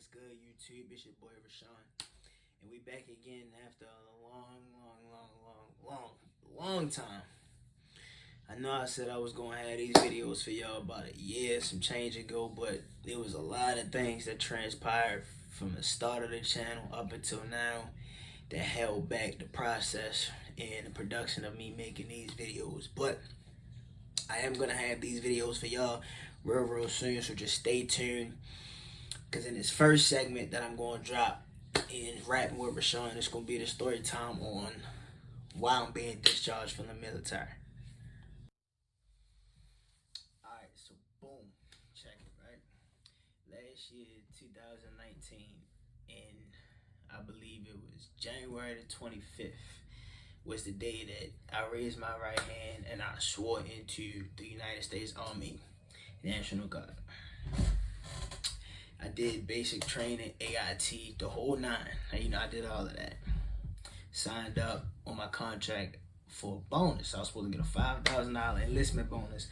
What's good, YouTube? It's your boy Rashawn, and we back again after a long time. I know I said I was gonna have these videos for y'all about a year, some change ago, but there was a lot of things that transpired from the start of the channel up until now that held back the process and the production of me making these videos. But I am gonna have these videos for y'all real soon, so just stay tuned. Because in this first segment that I'm going to drop in Rapping with Rashawn, it's going to be the story time on why I'm being discharged from the military. Alright, so boom, check it, right? Last year, 2019, and I believe it was January the 25th, was the day that I raised my right hand and I swore into the United States Army National Guard. I did basic training, AIT, the whole nine. I did all of that. Signed up on my contract for a bonus. I was supposed to get a $5,000 enlistment bonus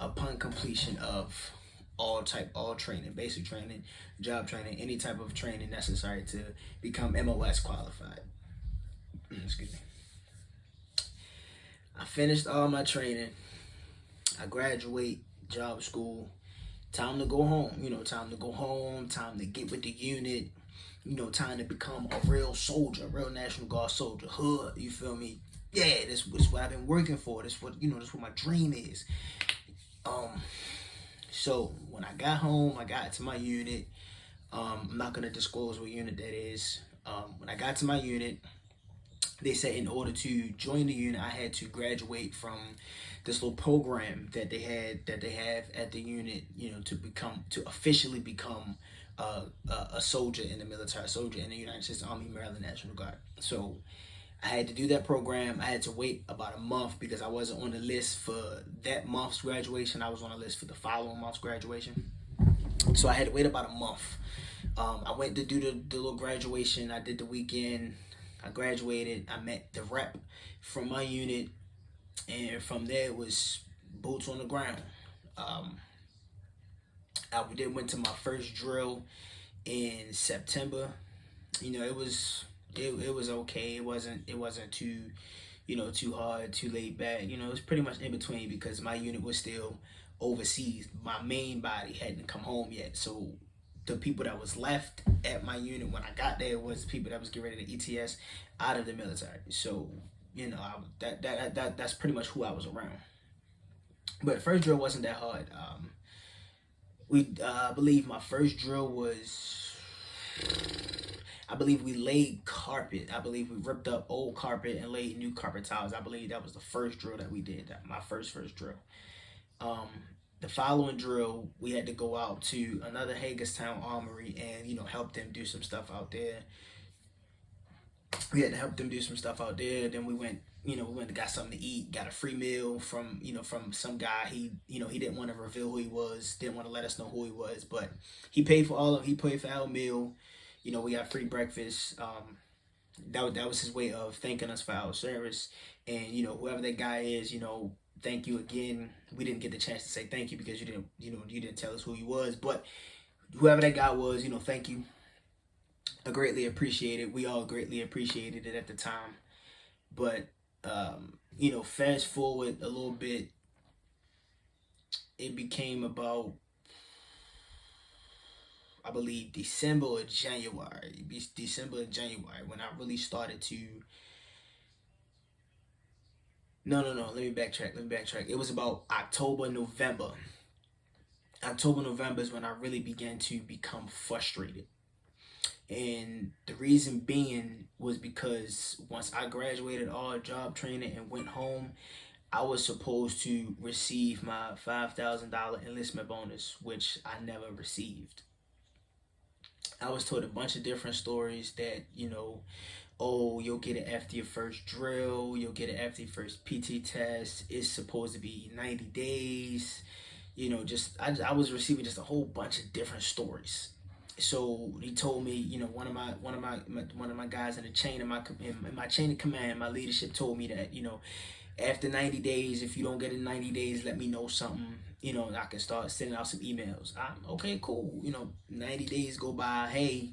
upon completion of all training, basic training, job training, any type of training necessary to become MOS qualified. Excuse me. I finished all my training. I graduate, job school. Time to go home, time to go home, time to get with the unit, time to become a real soldier, a real National Guard soldier, hood, you feel me? Yeah, this is what I've been working for. This what my dream is. So when I got home, I got to my unit. I'm not gonna disclose what unit that is. When I got to my unit, they said in order to join the unit, I had to graduate from this little program that they have at the unit, to officially become a soldier in the military, soldier in the United States Army, Maryland National Guard. So I had to do that program. I had to wait about a month because I wasn't on the list for that month's graduation. I was on the list for the following month's graduation. So I had to wait about a month. I went to do the little graduation. I did the weekend. I graduated. I met the rep from my unit, and from there it was boots on the ground. I then went to my first drill in September. It was okay. It wasn't too too hard, too laid back. It was pretty much in between because my unit was still overseas. My main body hadn't come home yet, so the people that was left at my unit when I got there was people that was getting ready to ETS out of the military. So, that's pretty much who I was around. But first drill wasn't that hard. I believe my first drill was, I believe we laid carpet. I believe we ripped up old carpet and laid new carpet tiles. I believe that was the first drill that we did, my first drill. The following drill, we had to go out to another Hagerstown Armory and, help them do some stuff out there. We had to help them do some stuff out there. Then we went and got something to eat, got a free meal from some guy. He didn't want to reveal who he was, didn't want to let us know who he was, but he paid for our meal. We got free breakfast. That was his way of thanking us for our service. And, whoever that guy is, thank you again. We didn't get the chance to say thank you because you didn't tell us who he was, but whoever that guy was, thank you. I greatly appreciate it. We all greatly appreciated it at the time. But fast forward a little bit, it became about, I believe, December or January when I really started to. No. Let me backtrack. It was about October, November. November is when I really began to become frustrated. And the reason being was because once I graduated all job training and went home, I was supposed to receive my $5,000 enlistment bonus, which I never received. I was told a bunch of different stories that, oh, you'll get it after your first drill, you'll get it after your first PT test, it's supposed to be 90 days, I was receiving just a whole bunch of different stories. So he told me, one of my guys in the chain in my chain of command, my leadership told me that, After 90 days, if you don't get it in 90 days, let me know something. I can start sending out some emails. I'm okay, cool. 90 days go by. Hey,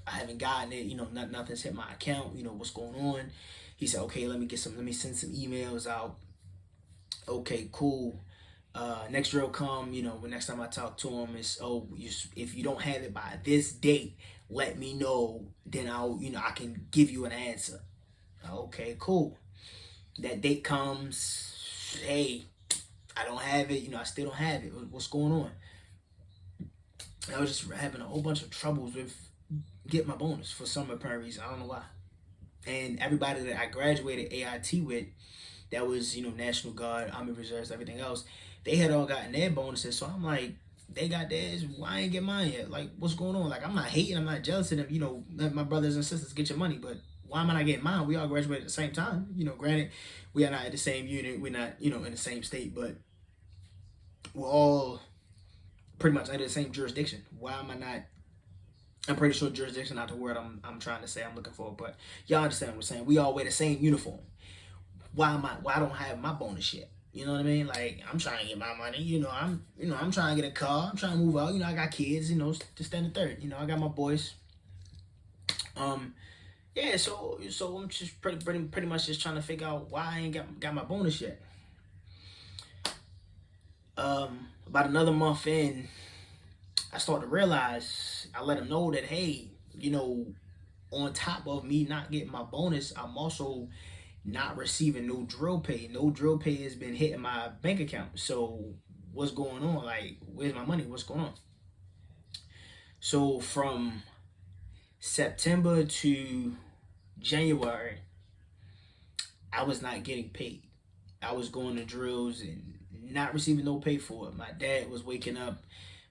I haven't gotten it. Nothing's hit my account. What's going on? He said, okay, let me send some emails out. Okay, cool. Next drill come, when next time I talk to him is, if you don't have it by this date, let me know. Then I can give you an answer. Okay, cool. That date comes. Hey, I don't have it. I still don't have it. What's going on? I was just having a whole bunch of troubles with getting my bonus for some apparent reason. I don't know why. And everybody that I graduated AIT with, that was, National Guard, Army Reserves, everything else, they had all gotten their bonuses. So I'm like, they got theirs. Why I ain't get mine yet? Like, what's going on? Like, I'm not hating. I'm not jealous of them. Let my brothers and sisters get your money. But why am I not getting mine? We all graduated at the same time. Granted, we are not at the same unit. We're not, in the same state. But we're all pretty much under the same jurisdiction. Why am I not? I'm pretty sure jurisdiction not the word I'm trying to say, I'm looking for. But y'all understand what I'm saying. We all wear the same uniform. Why I don't have my bonus yet? You know what I mean? Like, I'm trying to get my money. I'm trying to get a car. I'm trying to move out. I got kids. To stand a third. I got my boys. Yeah. So I'm just pretty much just trying to figure out why I ain't got my bonus yet. About another month in, I started to realize, I let them know that, hey, on top of me not getting my bonus, I'm also not receiving no drill pay. No drill pay has been hitting my bank account. So what's going on? Like, where's my money? What's going on? So from September to January, I was not getting paid. I was going to drills and not receiving no pay for it. My dad was waking up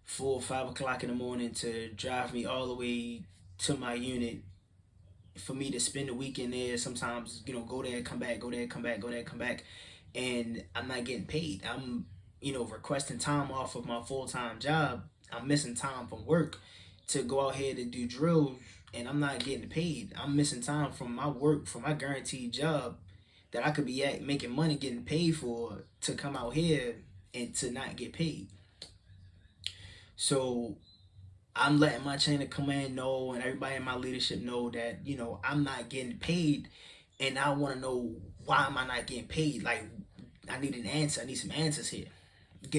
4 or 5 o'clock in the morning to drive me all the way to my unit for me to spend the weekend there. Sometimes, go there, come back, go there, come back, go there, come back. And I'm not getting paid. I'm, requesting time off of my full-time job. I'm missing time from work to go out here to do drills, and I'm not getting paid. I'm missing time from my work, from my guaranteed job that I could be at making money, getting paid for, to come out here and to not get paid. So I'm letting my chain of command know, and everybody in my leadership know that, I'm not getting paid, and I want to know, why am I not getting paid? Like, I need an answer. I need some answers here.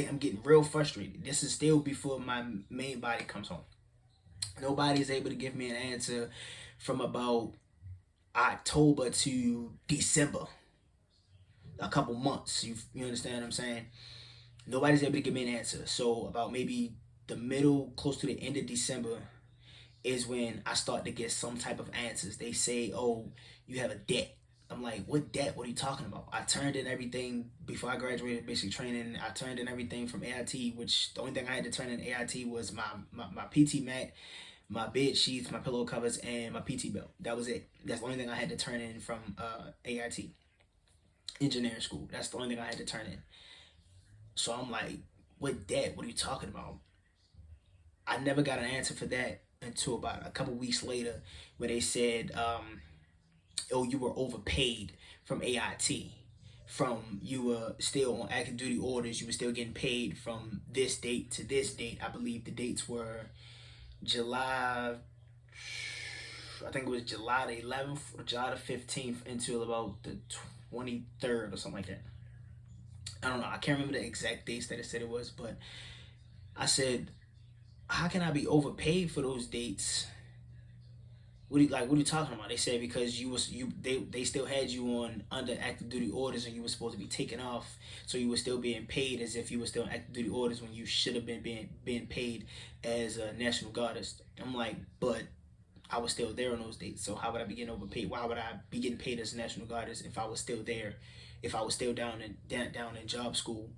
I'm getting real frustrated. This is still before my main body comes home. Nobody's able to give me an answer from about October to December. A couple months. You understand what I'm saying? Nobody's able to give me an answer. So about maybe the middle, close to the end of December, is when I start to get some type of answers. They say, oh, you have a debt. I'm like, what debt? What are you talking about? I turned in everything before I graduated basic training. I turned in everything from AIT, which the only thing I had to turn in AIT was my PT mat, my bed sheets, my pillow covers, and my PT belt. That was it. That's the only thing I had to turn in from AIT, engineering school. That's the only thing I had to turn in. So I'm like, what debt? What are you talking about? I never got an answer for that until about a couple weeks later, where they said, oh, you were overpaid from AIT. From you were still on active duty orders, you were still getting paid from this date to this date. I believe the dates were July, I think it was July the 11th or July the 15th until about the 23rd or something like that. I don't know. I can't remember the exact dates that it said it was, but I said, how can I be overpaid for those dates? What are you talking about? They said because they still had you on under active duty orders, and you were supposed to be taken off, so you were still being paid as if you were still on active duty orders when you should have been being paid as a National Guardist. I'm like, but I was still there on those dates, so how would I be getting overpaid? Why would I be getting paid as a National Guardist if I was still there, if I was still down in job school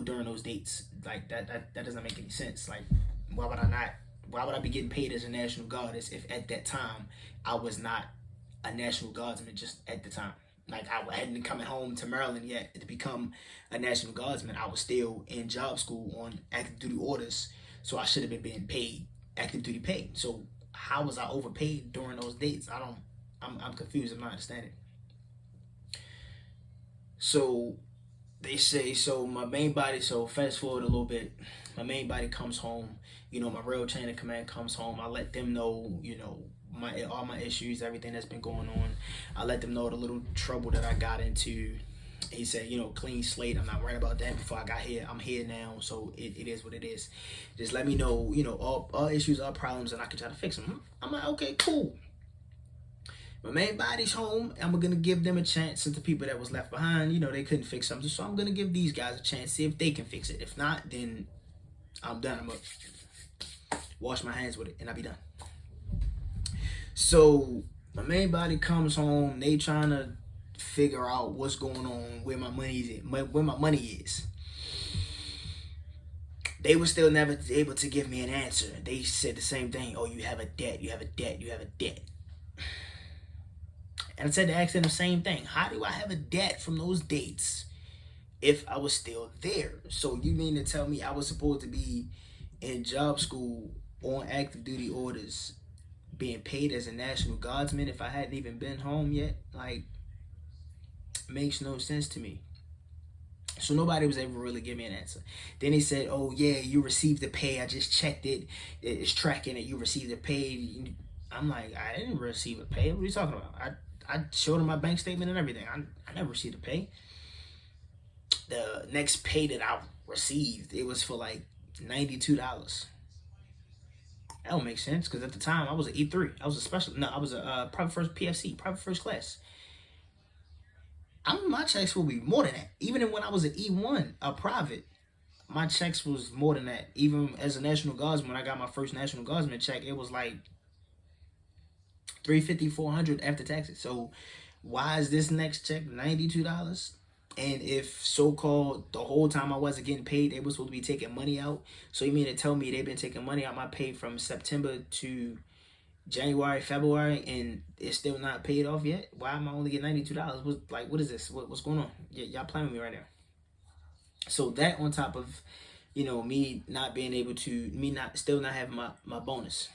during those dates? Like that doesn't make any sense. Like, why would I be getting paid as a National Guardist if at that time I was not a National Guardsman just at the time? Like, I hadn't been coming home to Maryland yet to become a National Guardsman. I was still in job school on active duty orders, so I should have been being paid active duty pay. So how was I overpaid during those dates? I'm confused. I'm not understanding. So they say, so my main body, so fast forward a little bit, my main body comes home, my real chain of command comes home. I let them know, my all my issues, everything that's been going on. I let them know the little trouble that I got into. He said, clean slate. I'm not worried about that. Before I got here, I'm here now, so it is what it is. Just let me know, all issues, all problems, and I can try to fix them. I'm like, okay, cool. My main body's home. I'm gonna give them a chance. Since the people that was left behind, they couldn't fix something, so I'm gonna give these guys a chance, see if they can fix it. If not, then I'm done. I'm gonna wash my hands with it, and I'll be done. So my main body comes home. They trying to figure out what's going on, where my money is, where my money is. They were still never able to give me an answer. They said the same thing. Oh, you have a debt. You have a debt. You have a debt. And I said to ask them the same thing. How do I have a debt from those dates if I was still there? So you mean to tell me I was supposed to be in job school on active duty orders, being paid as a National Guardsman if I hadn't even been home yet? Like, makes no sense to me. So nobody was able to really give me an answer. Then they said, oh yeah, you received the pay. I just checked it. It's tracking it. You received the pay. I'm like, I didn't receive a pay. What are you talking about? I showed them my bank statement and everything. I never received a pay. The next pay that I received, it was for like $92. That don't make sense, because at the time I was an E3. I was a special. No, I was a private first PFC, private first class. My checks will be more than that. Even when I was an E1, a private, my checks was more than that. Even as a National Guardsman, when I got my first National Guardsman check, it was like $350, $400 after taxes. So why is this next check $92? And if so-called the whole time I wasn't getting paid, they were supposed to be taking money out. So you mean to tell me they've been taking money out my pay from September to January, February, and it's still not paid off yet? Why am I only getting $92? What is this? What's going on? Y'all playing with me right now. So that on top of, me not being able to, still not having my bonus.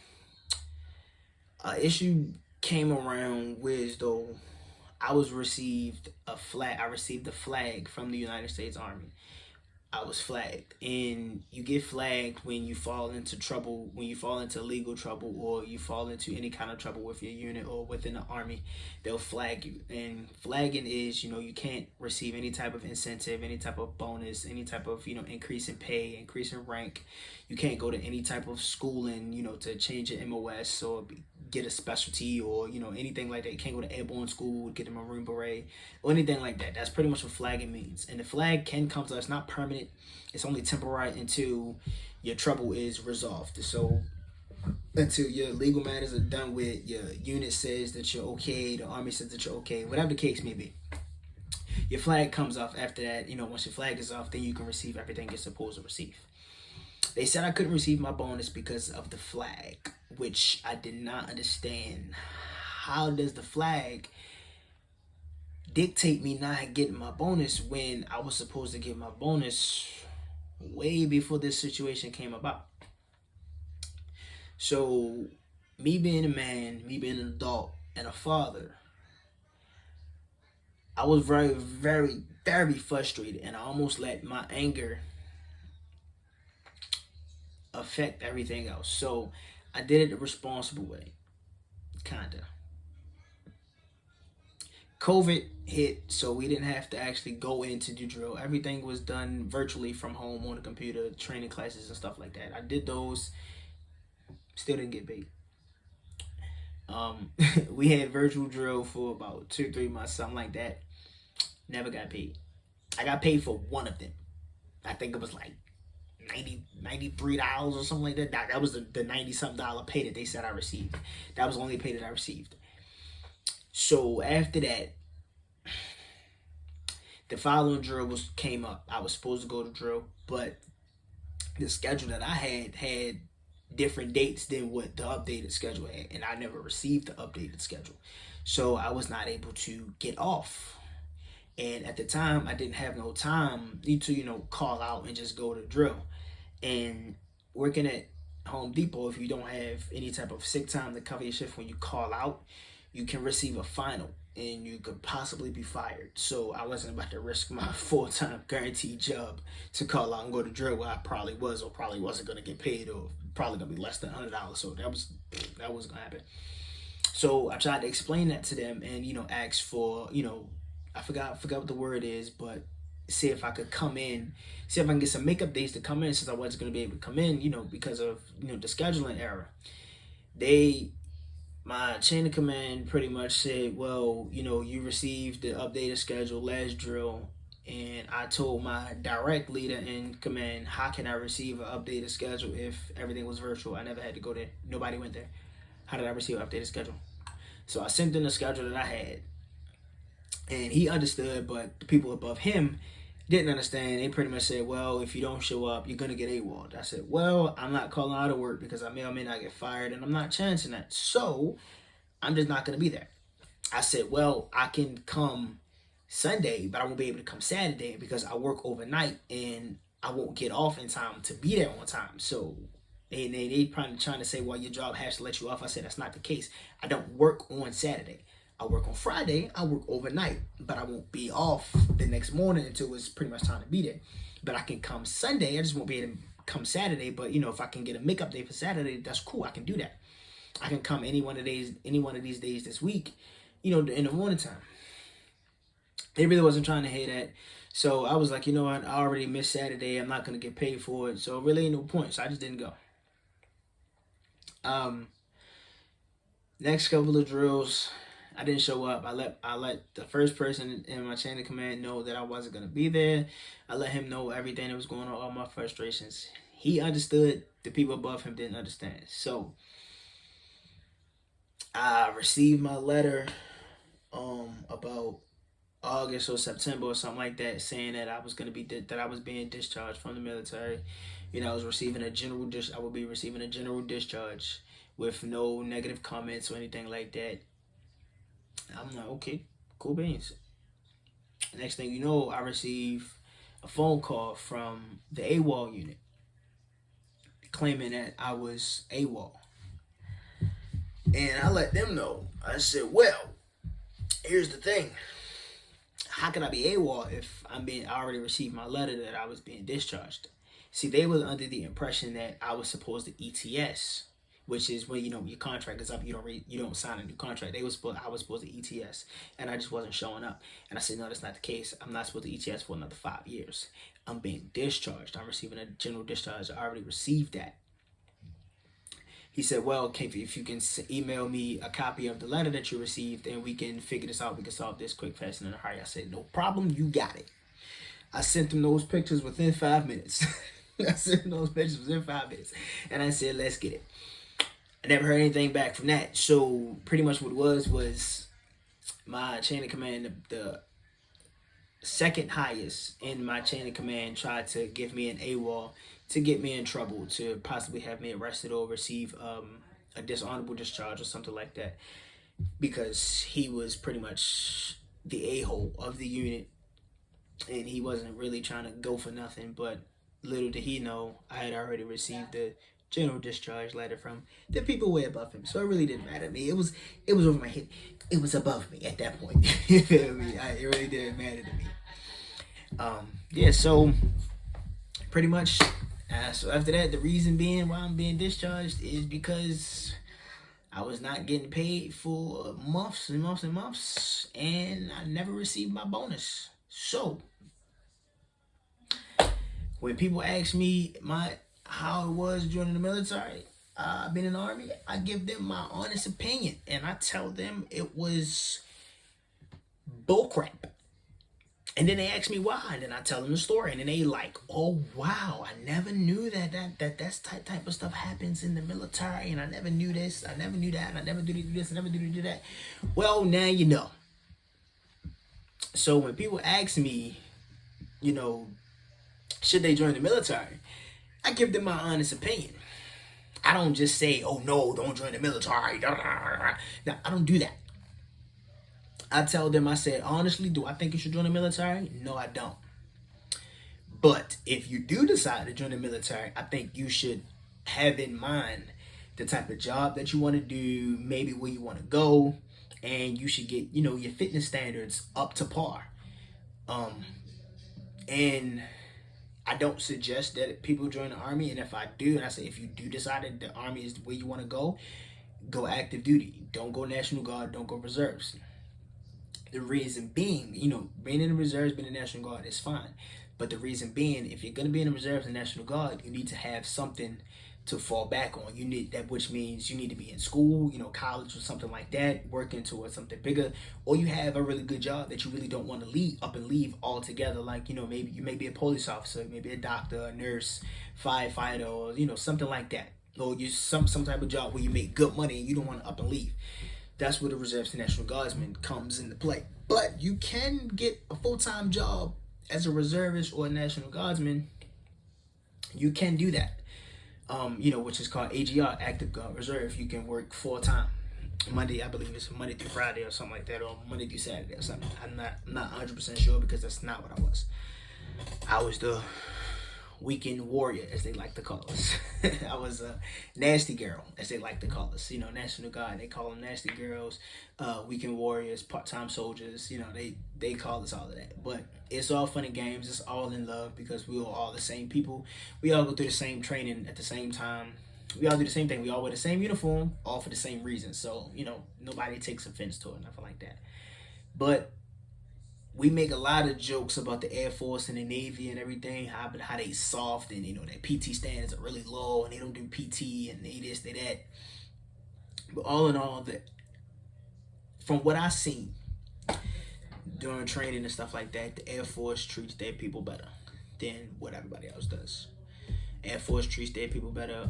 Issue came around where though I received a flag from the United States Army. I was flagged, and you get flagged when you fall into trouble, when you fall into legal trouble, or you fall into any kind of trouble with your unit or within the Army. They'll flag you, and flagging is, you can't receive any type of incentive, any type of bonus, any type of, increase in pay, increase in rank. You can't go to any type of schooling, to change your MOS or get a specialty, or anything like that. You can't go to airborne school, get a Marine beret, or anything like that. That's pretty much what flagging means. And the flag can come to us, not permanent. It's only temporary until your trouble is resolved. So until your legal matters are done with, your unit says that you're okay, the Army says that you're okay, whatever the case may be, your flag comes off. After that, once your flag is off, then you can receive everything you're supposed to receive. They said I couldn't receive my bonus because of the flag, which I did not understand. How does the flag dictate me not getting my bonus when I was supposed to get my bonus way before this situation came about? So me being a man, me being an adult and a father, I was very, very, very frustrated, and I almost let my anger affect everything else. So I did it the responsible way, kinda. COVID hit, so we didn't have to actually go in to do drill. Everything was done virtually from home on the computer, training classes and stuff like that. I did those, still didn't get paid. We had virtual drill for about 2-3 months, something like that. Never got paid. I got paid for one of them. I think it was like $93 or something like that. That was the $90-something pay that they said I received. That was the only pay that I received. So after that, the following drill came up. I was supposed to go to drill, but the schedule that I had different dates than what the updated schedule had, and I never received the updated schedule. So I was not able to get off. And at the time, I didn't have no time to, call out and just go to drill. And working at Home Depot, if you don't have any type of sick time to cover your shift when you call out, you can receive a final and you could possibly be fired. So I wasn't about to risk my full-time guaranteed job to call out and go to drill where I probably was or probably wasn't going to get paid, or probably going to be less than $100. So that wasn't going to happen. So I tried to explain that to them and, ask for, I forgot what the word is, but see if I could come in, see if I can get some makeup days to come in, since I wasn't going to be able to come in, because of, the scheduling error. My chain of command pretty much said, well, you received the updated schedule last drill. And I told my direct leader in command, how can I receive an updated schedule if everything was virtual? I never had to go there. Nobody went there. How did I receive an updated schedule? So I sent in the schedule that I had. And he understood, but the people above him didn't understand. They pretty much said, well, if you don't show up, you're going to get AWOL. I said, well, I'm not calling out of work because I may or may not get fired, and I'm not chancing that. So I'm just not going to be there. I said, well, I can come Sunday, but I won't be able to come Saturday because I work overnight and I won't get off in time to be there on time. So they probably trying to say, well, your job has to let you off. I said, that's not the case. I don't work on Saturday. I work on Friday, I work overnight, but I won't be off the next morning until it's pretty much time to be there. But I can come Sunday, I just won't be able to come Saturday. But if I can get a makeup day for Saturday, that's cool. I can do that. I can come any one of these days this week, in the morning time. They really wasn't trying to hear that. So I was like, you know what, I already missed Saturday. I'm not gonna get paid for it. So really ain't no point. So I just didn't go. Next couple of drills, I didn't show up. I let the first person in my chain of command know that I wasn't gonna be there. I let him know everything that was going on, all my frustrations. He understood. The people above him didn't understand. So I received my letter about August or September or something like that, saying that I was being discharged from the military. I was receiving I would be receiving a general discharge with no negative comments or anything like that. I'm like, okay, cool beans. Next thing you know, I receive a phone call from the AWOL unit claiming that I was AWOL. And I let them know. I said, well, here's the thing. How can I be AWOL if I already received my letter that I was being discharged? See, they were under the impression that I was supposed to ETS, which is when your contract is up, you don't sign a new contract. I was supposed to ETS, and I just wasn't showing up. And I said, no, that's not the case. I'm not supposed to ETS for another 5 years. I'm being discharged. I'm receiving a general discharge. I already received that. He said, well, if you can email me a copy of the letter that you received, and we can figure this out. We can solve this quick, fast, and in a hurry. I said, no problem. You got it. I sent them those pictures within 5 minutes. I sent them those pictures within 5 minutes. And I said, let's get it. I never heard anything back from that. So pretty much what it was my chain of command, the second highest in my chain of command, tried to give me an AWOL to get me in trouble, to possibly have me arrested or receive a dishonorable discharge or something like that, because he was pretty much the a-hole of the unit and he wasn't really trying to go for nothing. But little did he know, I had already received the general discharge letter from the people way above him. So it really didn't matter to me. It was over my head. It was above me at that point. You feel me? It really didn't matter to me. So pretty much, so after that, the reason being why I'm being discharged is because I was not getting paid for months and months and months, and I never received my bonus. So when people ask me how it was during the military, I've been in the Army, I give them my honest opinion, and I tell them it was bullcrap. And then they ask me why, and then I tell them the story, and then they like, oh wow, I never knew that's type of stuff happens in the military, and I never knew this, I never knew that, and I never do this, I never do that. Well, now you know. So when people ask me, should they join the military, I give them my honest opinion. I don't just say, oh no, don't join the military. No, I don't do that. I tell them, I said, honestly, do I think you should join the military? No, I don't. But if you do decide to join the military, I think you should have in mind the type of job that you want to do, maybe where you want to go, and you should get, you know, your fitness standards up to par. And I don't suggest that people join the Army. And if I do, and I say if you do decide that the Army is the way you want to go active duty. Don't go National Guard. Don't go reserves. The reason being, you know, being in the reserves, being in the National Guard is fine. But the reason being, if you're going to be in the reserves and National Guard, you need to have something to fall back on. You need that, which means you need to be in school, you know, college or something like that, working towards something bigger, or you have a really good job that you really don't want to leave altogether. Like, you know, maybe you may be a police officer, maybe a doctor, a nurse, firefighter, or, you know, something like that. Or you some type of job where you make good money and you don't want to up and leave. That's where the reserves and National Guardsman comes into play. But you can get a full-time job as a reservist or a National Guardsman. You can do that. You know, which is called AGR, Active Guard Reserve. You can work full-time. Monday, I believe it's Monday through Friday or something like that, or Monday through Saturday or something. I'm not 100% sure because that's not what I was. I was the weekend warrior, as they like to call us. I was a nasty girl, as they like to call us. You know, National Guard, they call them nasty girls, weekend warriors, part-time soldiers. You know, they call us all of that. But it's all fun and games. It's all in love because we are all the same people. We all go through the same training at the same time. We all do the same thing. We all wear the same uniform, all for the same reason. So, you know, nobody takes offense to it, nothing like that. But we make a lot of jokes about the Air Force and the Navy and everything, how they soft, and, you know, their PT standards are really low and they don't do PT and they this, they that. But all in all, from what I've seen during training and stuff like that, the Air Force treats their people better than what everybody else does. Air Force treats their people better.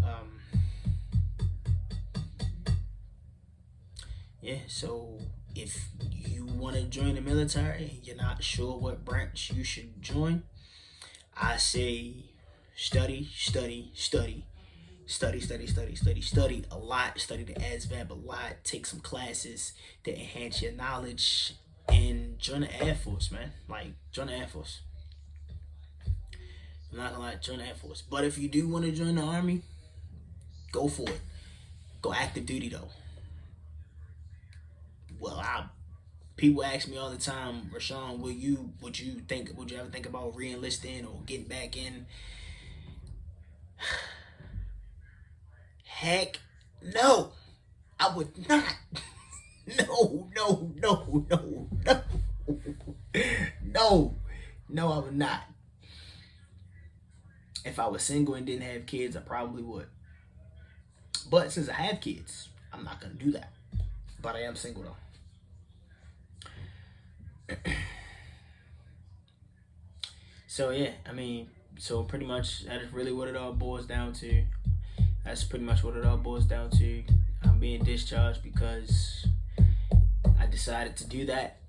Yeah, so if you want to join the military and you're not sure what branch you should join, I say study a lot. Study the ASVAB a lot. Take some classes to enhance your knowledge and join the Air Force, man. Like, join the Air Force. I'm not gonna lie, join the Air Force. But if you do want to join the Army, go for it. Go active duty though. Well, people ask me all the time, Rashawn, would you ever think about re-enlisting or getting back in? Heck no. I would not. No. No, I would not. If I was single and didn't have kids, I probably would. But since I have kids, I'm not going to do that. But I am single though. So yeah, I mean, so pretty much that is really what it all boils down to. That's pretty much what it all boils down to. I'm being discharged because I decided to do that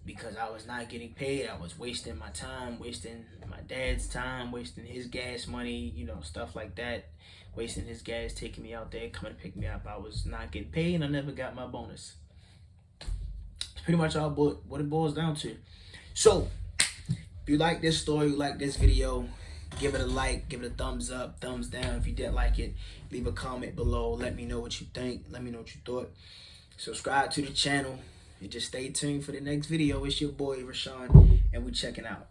because I was not getting paid. I was wasting my time, wasting my dad's time, wasting his gas money, you know, stuff like that. Wasting his gas, taking me out there, coming to pick me up. I was not getting paid and I never got my bonus. It's pretty much all what it boils down to. So, if you like this story, you like this video, give it a like, give it a thumbs up, thumbs down. If you didn't like it, leave a comment below. Let me know what you think. Let me know what you thought. Subscribe to the channel and just stay tuned for the next video. It's your boy, Rashawn, and we checking out.